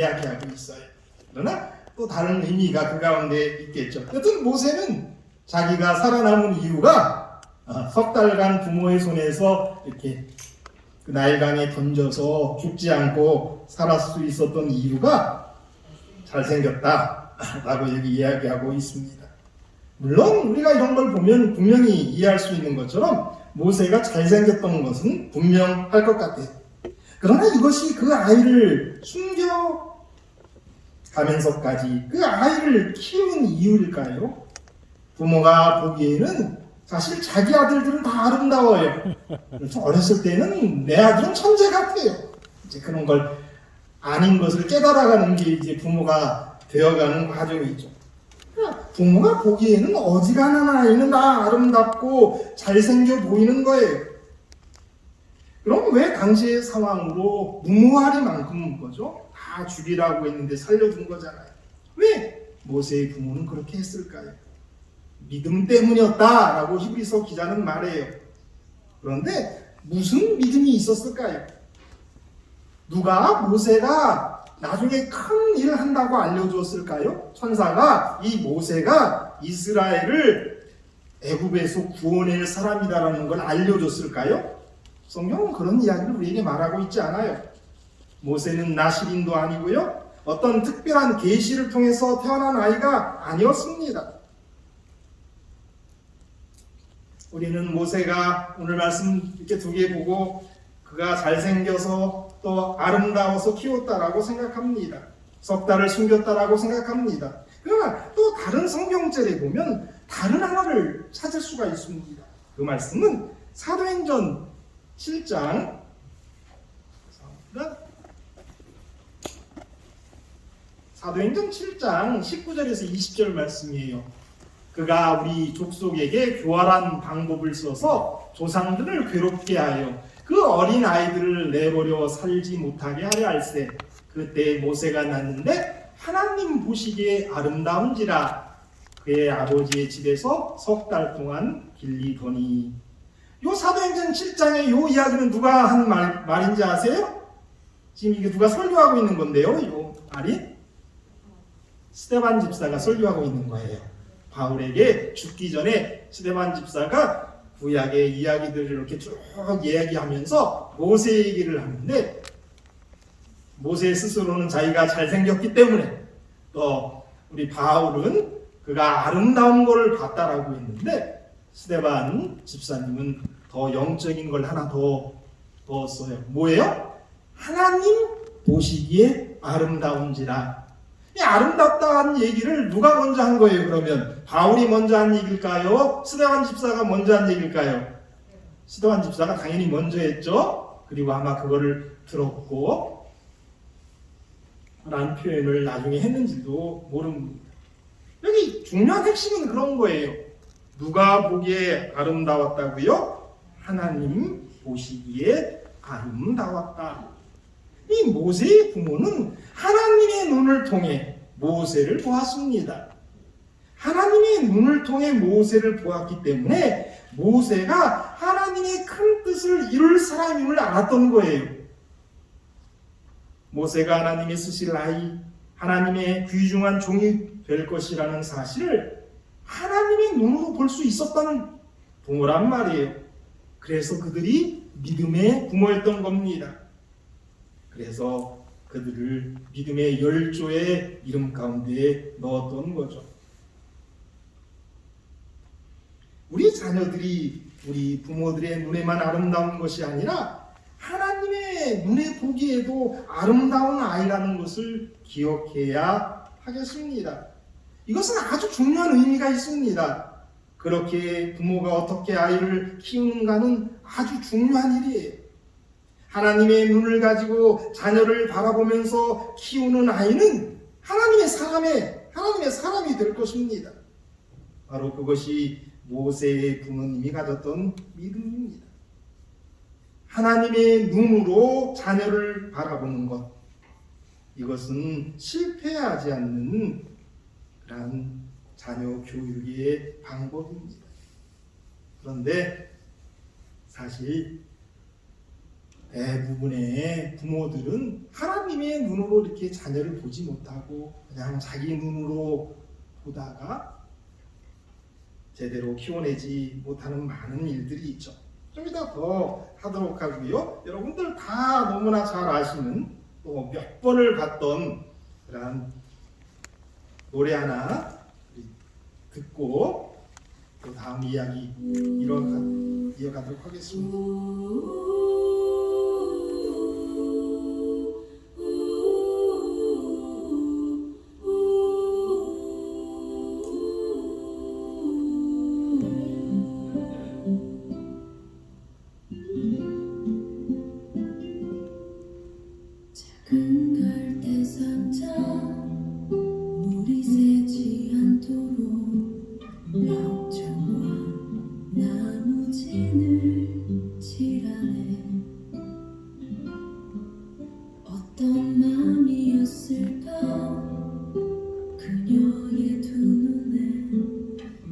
이야기하고 있어요. 그러나 또 다른 의미가 그 가운데 있겠죠. 여튼 모세는 자기가 살아남은 이유가 석 달간 부모의 손에서 이렇게 그 나일강에 던져서 죽지 않고 살았을 수 있었던 이유가 잘생겼다라고 여기 이야기하고 있습니다. 물론 우리가 이런 걸 보면 분명히 이해할 수 있는 것처럼 모세가 잘생겼던 것은 분명할 것 같아요. 그러나 이것이 그 아이를 숨겨가면서까지 그 아이를 키운 이유일까요? 부모가 보기에는 사실 자기 아들들은 다 아름다워요. 어렸을 때는 내 아들은 천재 같아요. 이제 그런 걸 아닌 것을 깨달아가는 게 이제 부모가 되어가는 과정이죠. 부모가 보기에는 어지간한 아이는 다 아름답고 잘생겨 보이는 거예요. 그럼 왜 당시의 상황으로 무모하리만큼 거죠? 다 죽이라고 했는데 살려준 거잖아요. 왜 모세의 부모는 그렇게 했을까요? 믿음 때문이었다라고 히브리서 기자는 말해요. 그런데 무슨 믿음이 있었을까요? 누가 모세가 나중에 큰 일을 한다고 알려주었을까요? 천사가 이 모세가 이스라엘을 애굽에서 구원할 사람이다라는 걸 알려줬을까요? 성경은 그런 이야기를 우리에게 말하고 있지 않아요. 모세는 나실인도 아니고요. 어떤 특별한 계시를 통해서 태어난 아이가 아니었습니다. 우리는 모세가 오늘 말씀 이렇게 두 개 보고 그가 잘생겨서 또 아름다워서 키웠다라고 생각합니다. 석 달을 숨겼다라고 생각합니다. 그러나 또 다른 성경절에 보면 다른 하나를 찾을 수가 있습니다. 그 말씀은 사도행전 7장 19절에서 20절 말씀이에요. 그가 우리 족속에게 교활한 방법을 써서 조상들을 괴롭게 하여 그 어린 아이들을 내버려 살지 못하게 하려 할세. 그때 모세가 났는데 하나님 보시기에 아름다운지라 그의 아버지의 집에서 석 달 동안 길리더니. 요 사도행전 7장의 요 이야기는 누가 한 말인지 아세요? 지금 이게 누가 설교하고 있는 건데요. 요 말이 스데반 집사가 설교하고 있는 거예요. 바울에게 죽기 전에 스데반 집사가 구약의 이야기들을 이렇게 쭉 이야기하면서 모세 얘기를 하는데, 모세 스스로는 자기가 잘생겼기 때문에, 또 우리 바울은 그가 아름다운 걸 봤다라고 했는데, 스데반 집사님은 더 영적인 걸 하나 더 넣었어요. 뭐예요? 하나님 보시기에 아름다운지라. 이 아름답다는 얘기를 누가 먼저 한 거예요? 그러면 바울이 먼저 한 얘기일까요? 스데반 집사가 먼저 한 얘기일까요? 스데반 집사가 당연히 먼저 했죠. 그리고 아마 그거를 들었고 라는 표현을 나중에 했는지도 모릅니다. 여기 중요한 핵심은 그런 거예요. 누가 보기에 아름다웠다고요? 하나님 보시기에 아름다웠다. 이 모세의 부모는 하나님의 눈을 통해 모세를 보았습니다. 하나님의 눈을 통해 모세를 보았기 때문에 모세가 하나님의 큰 뜻을 이룰 사람임을 알았던 거예요. 모세가 하나님의 쓰실 아이, 하나님의 귀중한 종이 될 것이라는 사실을 하나님의 눈으로 볼 수 있었다는 부모란 말이에요. 그래서 그들이 믿음의 부모였던 겁니다. 그래서 그들을 믿음의 열조의 이름 가운데 넣었던 거죠. 우리 자녀들이 우리 부모들의 눈에만 아름다운 것이 아니라 하나님의 눈에 보기에도 아름다운 아이라는 것을 기억해야 하겠습니다. 이것은 아주 중요한 의미가 있습니다. 그렇게 부모가 어떻게 아이를 키우는가는 아주 중요한 일이에요. 하나님의 눈을 가지고 자녀를 바라보면서 키우는 아이는 하나님의 사람이 될 것입니다. 바로 그것이 모세의 부모님이 가졌던 믿음입니다. 하나님의 눈으로 자녀를 바라보는 것, 이것은 실패하지 않는 그런 자녀 교육의 방법입니다. 그런데 사실 대부분의 부모들은 하나님의 눈으로 이렇게 자녀를 보지 못하고 그냥 자기 눈으로 보다가 제대로 키워내지 못하는 많은 일들이 있죠. 좀 이따 더 하도록 하고요. 여러분들 다 너무나 잘 아시는 또 몇 번을 봤던 그런 노래 하나 듣고 또 다음 이야기 이어가도록 하겠습니다. 작은 갈대 상자 물이 새지 않도록 벽정과 나무진을 칠하네. 어떤 마음이었을까 그녀의 두 눈에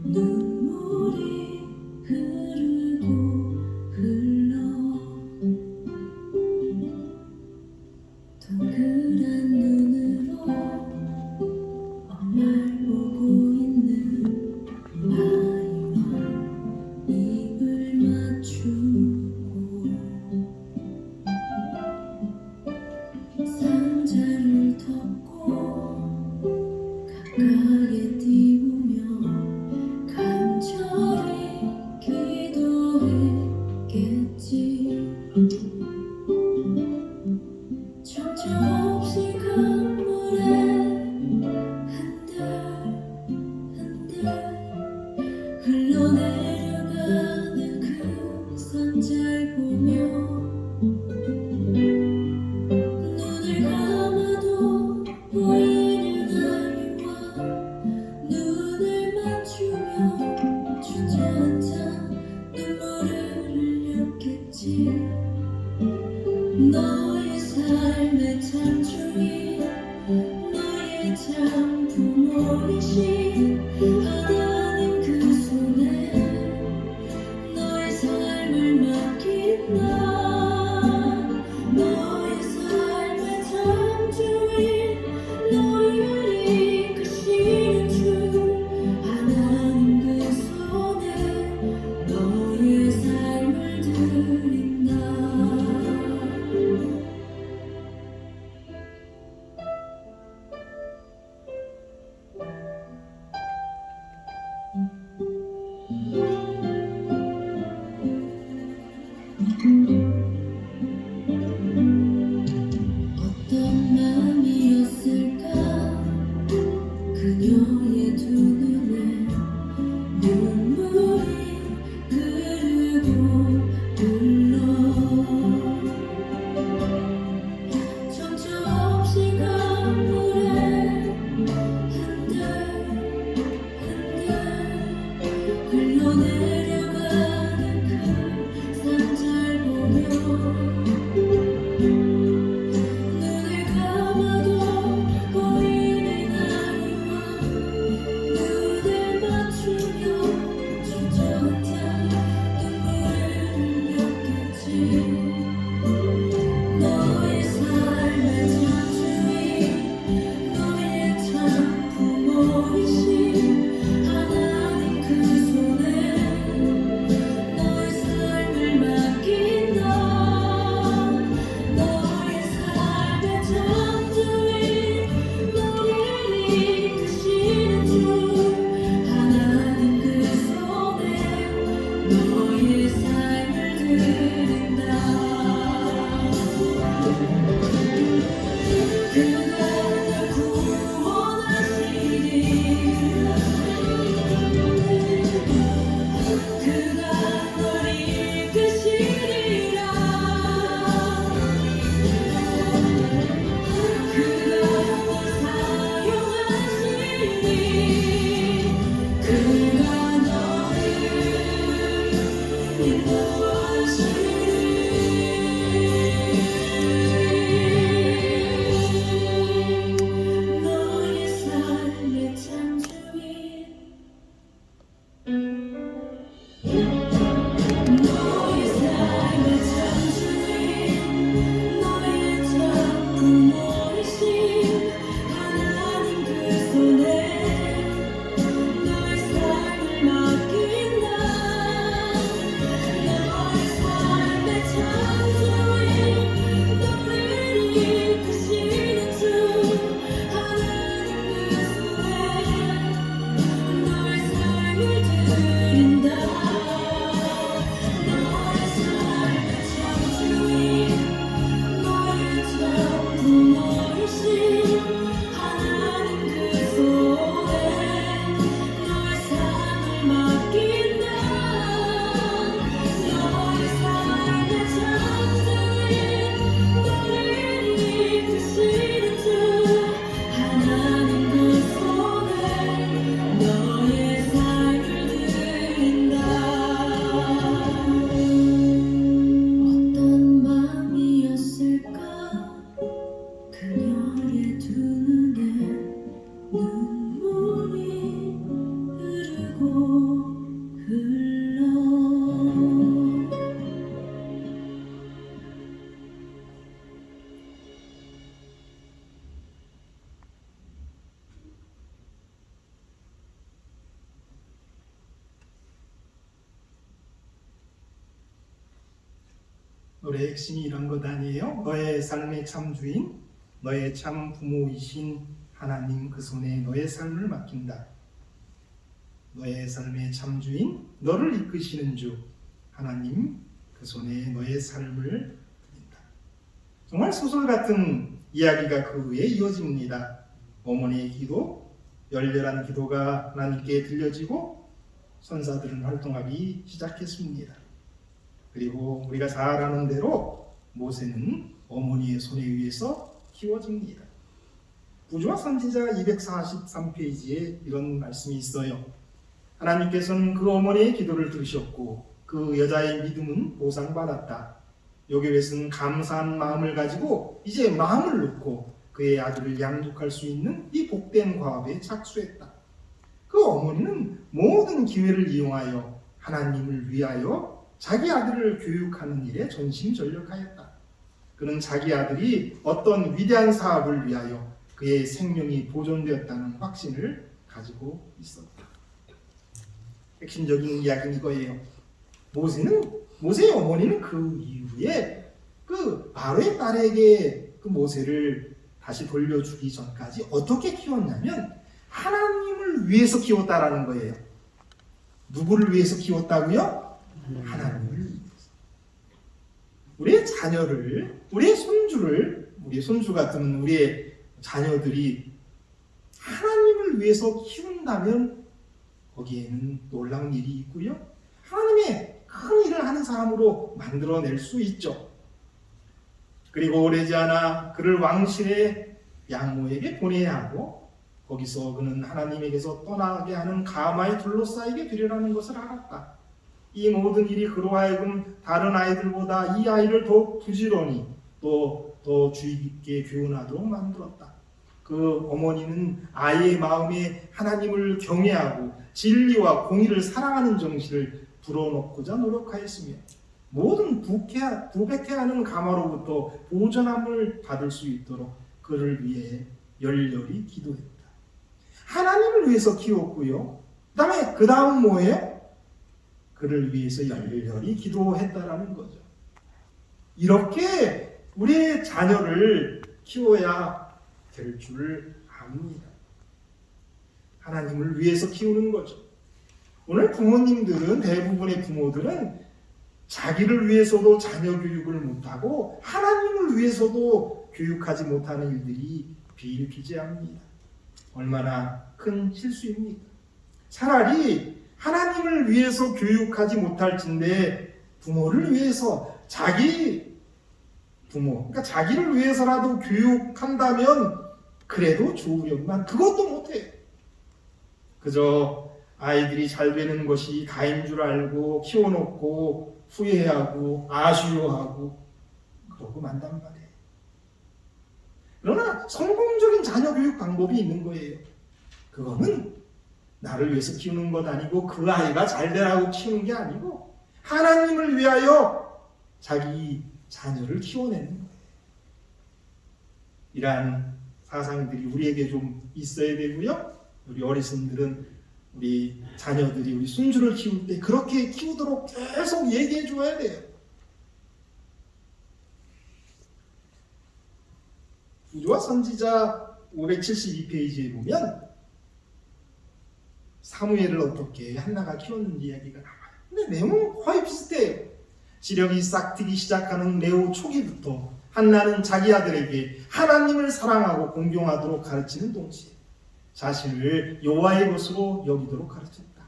눈물이 흐르고 흘러 동그란 눈으로 엄마를 보고 있는 아이와 입을 맞추고 상자를 덮고 가까이에 띄우며 간절히 기도했겠지. 정처없이 강물에 흔들흔들 흘러내려가는 그 상자를 보며 눈을 감아도 보이는 아이와 눈을 맞추며 주저앉아 눈물을 흘렸겠지. 너의 삶의 창조인 너의 참 부모이신 하나님 그 손에 너의 삶을 맡긴다. 너의 삶의 창조인 너를 이끄시는 주 하나님 그 손에 너의 삶을 드린다. 노래의 핵심이 이런 것 아니에요? 너의 삶의 참 주인, 너의 참 부모이신 하나님 그 손에 너의 삶을 맡긴다. 너의 삶의 참 주인, 너를 이끄시는 주 하나님 그 손에 너의 삶을 드린다. 정말 소설 같은 이야기가 그 후에 이어집니다. 어머니의 기도, 열렬한 기도가 하나님께 들려지고 선사들은 활동하기 시작했습니다. 그리고 우리가 잘 아는 대로 모세는 어머니의 손에 의해서 키워집니다. 부조와 선지자 243페이지에 이런 말씀이 있어요. 하나님께서는 그 어머니의 기도를 들으셨고 그 여자의 믿음은 보상받았다. 요괴벳은 감사한 마음을 가지고 이제 마음을 놓고 그의 아들을 양육할 수 있는 이 복된 과업에 착수했다. 그 어머니는 모든 기회를 이용하여 하나님을 위하여 자기 아들을 교육하는 일에 전심전력하였다. 그는 자기 아들이 어떤 위대한 사업을 위하여 그의 생명이 보존되었다는 확신을 가지고 있었다. 핵심적인 이야기는 이거예요. 모세의 어머니는 그 이후에 그 바로의 딸에게 그 모세를 다시 돌려주기 전까지 어떻게 키웠냐면 하나님을 위해서 키웠다라는 거예요. 누구를 위해서 키웠다고요? 하나님을 위해서. 우리의 자녀를, 우리의 손주 같은 우리의 자녀들이 하나님을 위해서 키운다면 거기에는 놀라운 일이 있고요. 하나님의 큰 일을 하는 사람으로 만들어낼 수 있죠. 그리고 오래지 않아 그를 왕실의 양모에게 보내야 하고 거기서 그는 하나님에게서 떠나게 하는 가마에 둘러싸이게 되려는 것을 알았다. 이 모든 일이 그로 하여금 다른 아이들보다 이 아이를 더 부지런히 또 더 주의 깊게 교훈하도록 만들었다. 그 어머니는 아이의 마음에 하나님을 경외하고 진리와 공의를 사랑하는 정신을 불어넣고자 노력하였으며 모든 부백해하는 가마로부터 보전함을 받을 수 있도록 그를 위해 열렬히 기도했다. 하나님을 위해서 키웠고요. 그 다음 뭐예요? 그를 위해서 열렬히 기도했다라는 거죠. 이렇게 우리의 자녀를 키워야 될 줄 압니다. 하나님을 위해서 키우는 거죠. 오늘 부모님들은, 대부분의 부모들은 자기를 위해서도 자녀 교육을 못하고 하나님을 위해서도 교육하지 못하는 일들이 비일비재합니다. 얼마나 큰 실수입니까? 차라리 하나님을 위해서 교육하지 못할진데 부모를 위해서 그러니까 자기를 위해서라도 교육한다면 그래도 좋으련만 그것도 못해요. 그저 아이들이 잘 되는 것이 다인 줄 알고 키워놓고 후회하고 아쉬워하고 그러고 만단 말이에요. 그러나 성공적인 자녀 교육 방법이 있는 거예요. 그거는 나를 위해서 키우는 것 아니고 그 아이가 잘 되라고 키우는 게 아니고 하나님을 위하여 자기 자녀를 키워내는 거예요. 이러한 사상들이 우리에게 좀 있어야 되고요. 우리 어르신들은 우리 자녀들이 우리 손주를 키울 때 그렇게 키우도록 계속 얘기해 줘야 돼요. 부조와 선지자 572페이지에 보면 사무엘을 어떻게 한나가 키웠는지 이야기가 나와요. 근데 내용은 거의 비슷해요. 시력이 싹트기 시작하는 매우 초기부터 한나는 자기 아들에게 하나님을 사랑하고 공경하도록 가르치는 동시에 자신을 여호와의 것으로 여기도록 가르쳤다.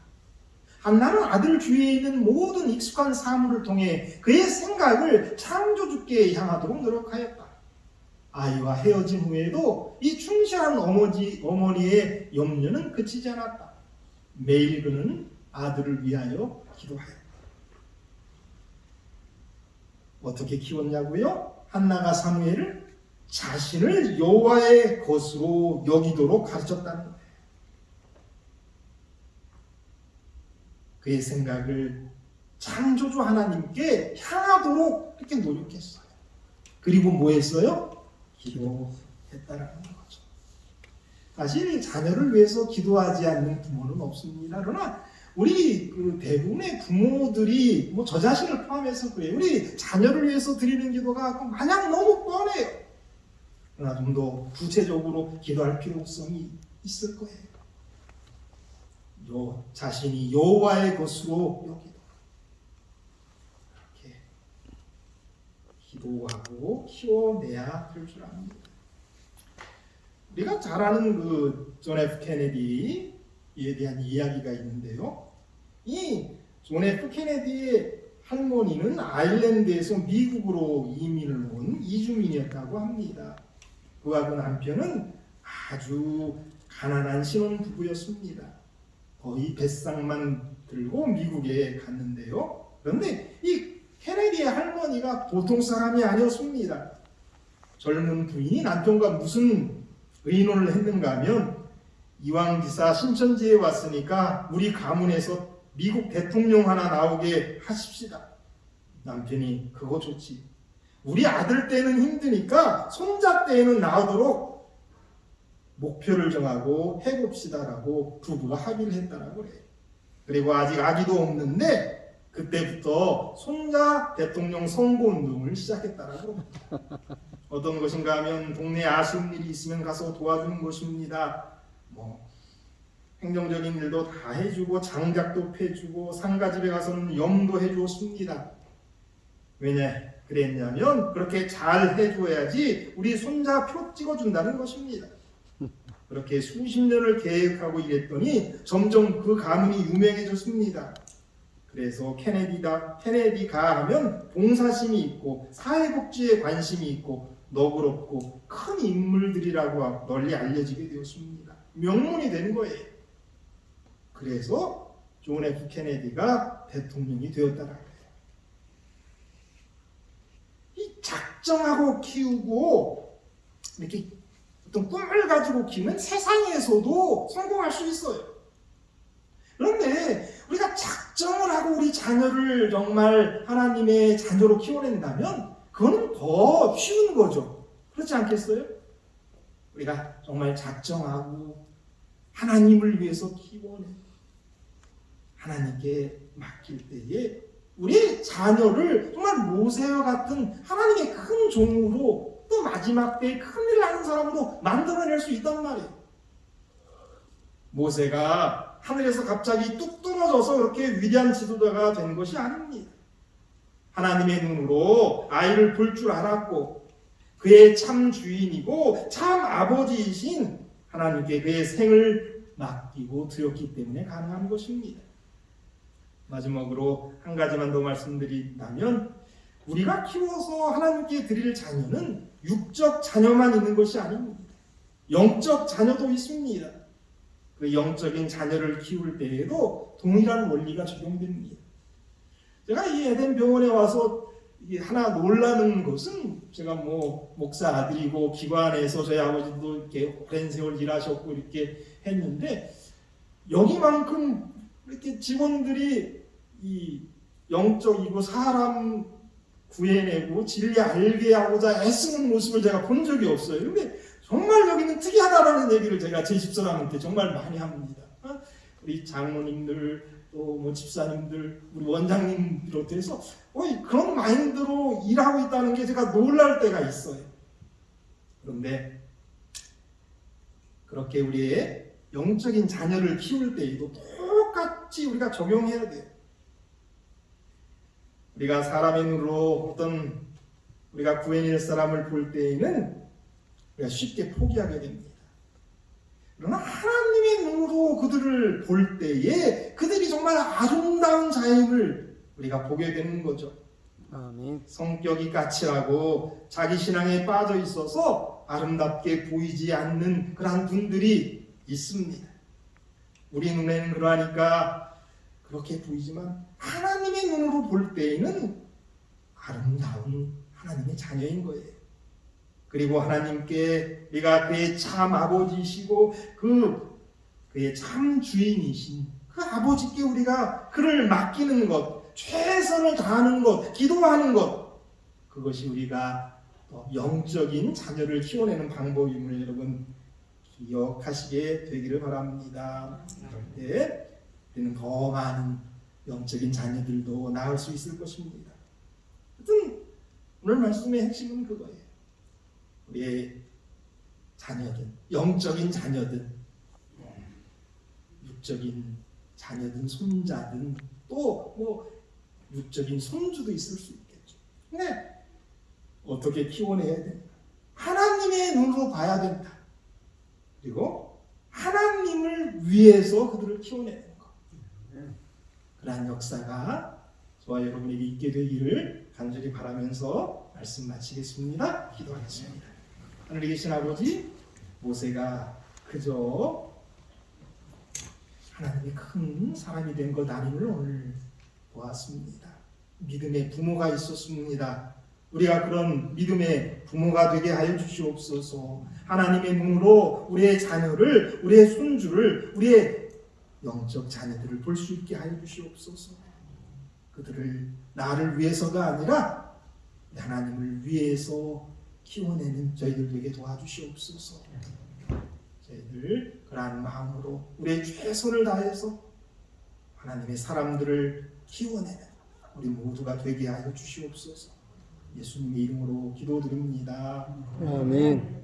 한나는 아들 주위에 있는 모든 익숙한 사물을 통해 그의 생각을 창조주께 향하도록 노력하였다. 아이와 헤어진 후에도 이 충실한 어머니의 염려는 그치지 않았다. 매일 그는 아들을 위하여 기도하였다. 어떻게 키웠냐고요? 한나가 사무엘을 자신을 여호와의 것으로 여기도록 가르쳤다는 거예요. 그의 생각을 창조주 하나님께 향하도록 이렇게 노력했어요. 그리고 뭐 했어요? 기도했다라는 거죠. 사실 자녀를 위해서 기도하지 않는 부모는 없습니다. 그러나 우리 그 대부분의 부모들이 뭐 저 자신을 포함해서 그래요. 우리 자녀를 위해서 드리는 기도가 마냥 너무 뻔해요. 그러나 좀 더 구체적으로 기도할 필요성이 있을 거예요. 자신이 여호와의 것으로 여기다 이렇게 기도하고 키워내야 될 줄 압니다. 우리가 잘 아는 그 존 F 케네디에 대한 이야기가 있는데요. 이 존 F 케네디의 할머니는 아일랜드에서 미국으로 이민을 온 이주민이었다고 합니다. 그와 그 남편은 아주 가난한 신혼부부였습니다. 거의 뱃상만 들고 미국에 갔는데요. 그런데 이 케네디의 할머니가 보통 사람이 아니었습니다. 젊은 부인이 남편과 무슨 의논을 했는가 하면 이왕기사 신천지에 왔으니까 우리 가문에서 미국 대통령 하나 나오게 하십시다. 남편이 그거 좋지. 우리 아들 때는 힘드니까 손자 때에는 나오도록 목표를 정하고 해봅시다라고 부부가 합의를 했다라고 그래요. 그리고 아직 아기도 없는데 그때부터 손자 대통령 선거운동을 시작했다라고 합니다. 어떤 것인가 하면 동네에 아쉬운 일이 있으면 가서 도와주는 것입니다. 뭐 행정적인 일도 다 해주고 장작도 패주고 상가집에 가서는 염도 해주었습니다. 왜냐 그랬냐면 그렇게 잘 해줘야지 우리 손자 표 찍어준다는 것입니다. 그렇게 수십 년을 계획하고 일했더니 점점 그 가문이 유명해졌습니다. 그래서 케네디가 하면 봉사심이 있고 사회복지에 관심이 있고 너그럽고 큰 인물들이라고 널리 알려지게 되었습니다. 명문이 된 거예요. 그래서 존 F 케네디가 대통령이 되었다라고 해요. 이 작정하고 키우고 이렇게 어떤 꿈을 가지고 키우면 세상에서도 성공할 수 있어요. 그런데 우리가 작정을 하고 우리 자녀를 정말 하나님의 자녀로 키워낸다면 그거는 더 쉬운 거죠. 그렇지 않겠어요? 우리가 정말 작정하고 하나님을 위해서 키워내 하나님께 맡길 때에 우리 자녀를 정말 모세와 같은 하나님의 큰 종으로 또 마지막 때에 큰일을 하는 사람으로 만들어낼 수 있단 말이에요. 모세가 하늘에서 갑자기 뚝 떨어져서 그렇게 위대한 지도자가 된 것이 아닙니다. 하나님의 눈으로 아이를 볼 줄 알았고 그의 참 주인이고 참 아버지이신 하나님께 그의 생을 맡기고 드렸기 때문에 가능한 것입니다. 마지막으로 한 가지만 더 말씀드린다면 우리가 키워서 하나님께 드릴 자녀는 육적 자녀만 있는 것이 아닙니다. 영적 자녀도 있습니다. 그 영적인 자녀를 키울 때에도 동일한 원리가 적용됩니다. 제가 이 에덴 병원에 와서 이게 하나 놀라는 것은 제가 뭐 목사 아들이고 기관에서 저희 아버지도 이렇게 오랜 세월 일하셨고 이렇게 했는데 여기만큼 이렇게 직원들이 이 영적이고 사람 구해내고 진리 알게 하고자 애쓰는 모습을 제가 본 적이 없어요. 근데 정말 여기는 특이하다라는 얘기를 제가 제 집사람한테 정말 많이 합니다. 우리 장로님들 또 뭐 집사님들 우리 원장님 비롯해서 그런 마인드로 일하고 있다는 게 제가 놀랄 때가 있어요. 그런데 그렇게 우리의 영적인 자녀를 키울 때에도 똑같이 우리가 적용해야 돼요. 우리가 사람의 눈으로 어떤 우리가 구해낼 사람을 볼 때에는 우리가 쉽게 포기하게 됩니다. 그러나 하나님의 눈으로 그들을 볼 때에 그들이 정말 아름다운 자임을 우리가 보게 되는 거죠. 아멘. 성격이 까칠하고 자기 신앙에 빠져 있어서 아름답게 보이지 않는 그러한 분들이 있습니다. 우리 눈에는 그러하니까 그렇게 보이지만 하나님의 눈으로 볼 때에는 아름다운 하나님의 자녀인 거예요. 그리고 하나님께 우리가 그의 참 아버지이시고 그의 참 주인이신 그 아버지께 우리가 그를 맡기는 것, 최선을 다하는 것, 기도하는 것, 그것이 우리가 영적인 자녀를 키워내는 방법임을 여러분 기억하시게 되기를 바랍니다. 그럴 때 우리는 더 많은 영적인 자녀들도 낳을 수 있을 것입니다. 하여튼 오늘 말씀의 핵심은 그거예요. 우리의 자녀들, 영적인 자녀들, 육적인 자녀든 손자든 또 뭐 육적인 손주도 있을 수 있겠죠. 근데 어떻게 키워내야 된다? 하나님의 눈으로 봐야 된다. 그리고 하나님을 위해서 그들을 키워내는 것. 그러한 역사가 저와 여러분에게 있게 되기를 간절히 바라면서 말씀 마치겠습니다. 기도하겠습니다. 하늘에 계신 아버지, 모세가 그저 하나님의 큰 사람이 된 것 아님을 오늘 보았습니다. 믿음의 부모가 있었습니다. 우리가 그런 믿음의 부모가 되게 하여 주시옵소서. 하나님의 눈으로 우리의 자녀를, 우리의 손주를, 우리의 영적 자녀들을 볼 수 있게 하여 주시옵소서. 그들을 나를 위해서가 아니라 하나님을 위해서 키워내는 저희들 되게 도와주시옵소서. 저희들 그러한 마음으로 우리의 최선을 다해서 하나님의 사람들을 키워내는 우리 모두가 되게 하여 주시옵소서. 예수님의 이름으로 기도드립니다. 아멘.